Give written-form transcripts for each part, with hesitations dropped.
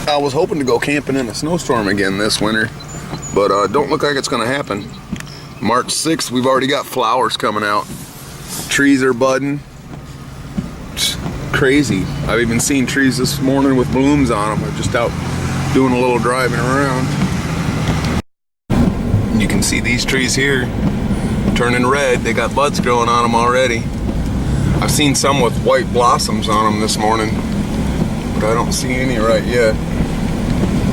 I was hoping to go camping in a snowstorm again this winter, but don't look like it's gonna happen. March 6th, we've already got flowers coming out. Trees are budding. It's crazy. I've even seen trees this morning with blooms on them. I'm just out doing a little driving around. You can see these trees here turning red. They got buds growing on them already. I've seen some with white blossoms on them this morning, but I don't see any right yet.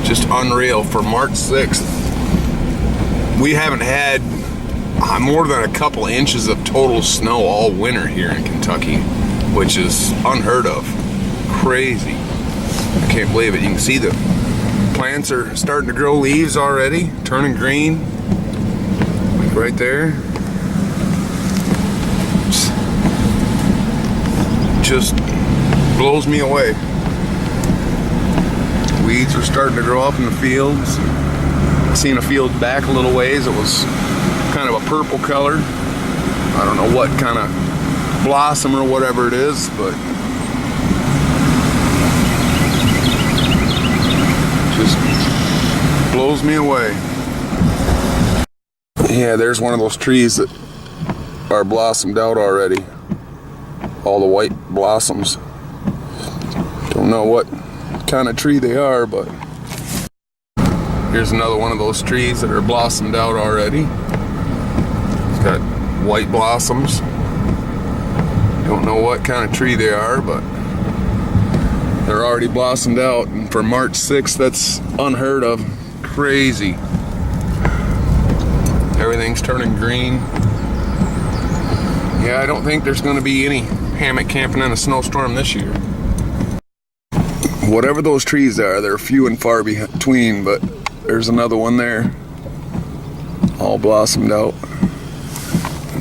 Just unreal for March 6th. We haven't had more than a couple inches of total snow all winter here in Kentucky, which is unheard of. Crazy. I can't believe it. You can see the plants are starting to grow leaves already, turning green. Like right there. Just blows me away. Weeds are starting to grow up in the fields. I've seen a field back a little ways. It was kind of a purple color. I don't know what kind of blossom or whatever it is, but just blows me away. Yeah, there's one of those trees that are blossomed out already. All the white blossoms. Don't know what kind of tree they are, but here's another one of those trees that are blossomed out already. It's got white blossoms. Don't know what kind of tree they are, but they're already blossomed out. And for March 6th, that's unheard of. Crazy. Everything's turning green. Yeah, I don't think there's going to be any hammock camping in a snowstorm this year. Whatever those trees are, they're few and far between, but there's another one there, all blossomed out.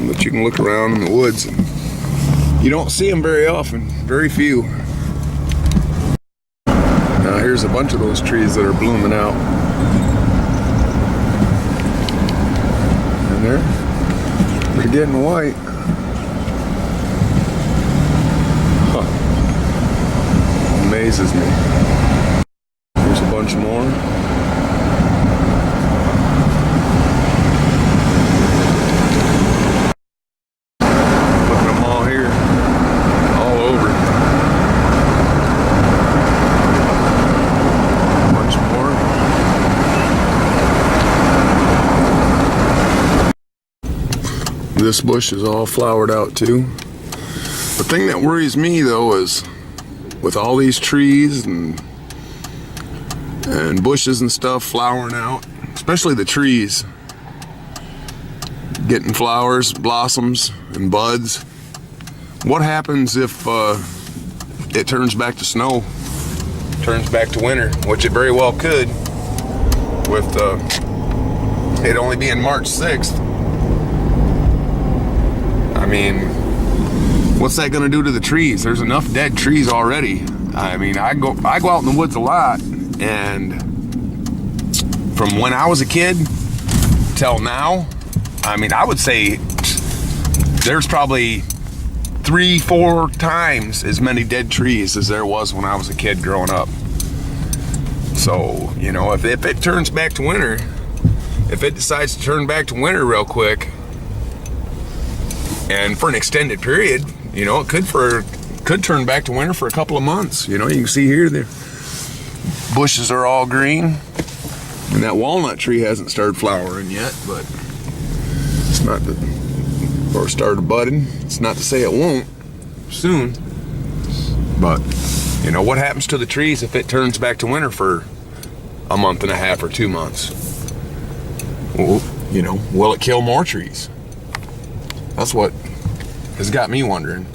But you can look around in the woods and you don't see them very often, very few. Now here's a bunch of those trees that are blooming out. And they're getting white. Amazes me. There's a bunch more. Look at them all here, all over. A bunch more. This bush is all flowered out too. The thing that worries me though is with all these trees and bushes and stuff flowering out, especially the trees, getting flowers, blossoms, and buds. What happens if it turns back to snow, turns back to winter, which it very well could, with it only being March 6th. I mean, what's that gonna do to the trees? There's enough dead trees already. I mean, I go out in the woods a lot, and from when I was a kid till now, I mean, I would say there's probably 3-4 times as many dead trees as there was when I was a kid growing up. So, you know, if it turns back to winter, if it decides to turn back to winter real quick, and for an extended period, you know, it could turn back to winter for a couple of months. You know, you can see here the bushes are all green, and that walnut tree hasn't started flowering yet, but it's not or started budding. It's not to say it won't soon, but you know, what happens to the trees if it turns back to winter for a month and a half or 2 months? Well, you know, will it kill more trees? That's what has got me wondering.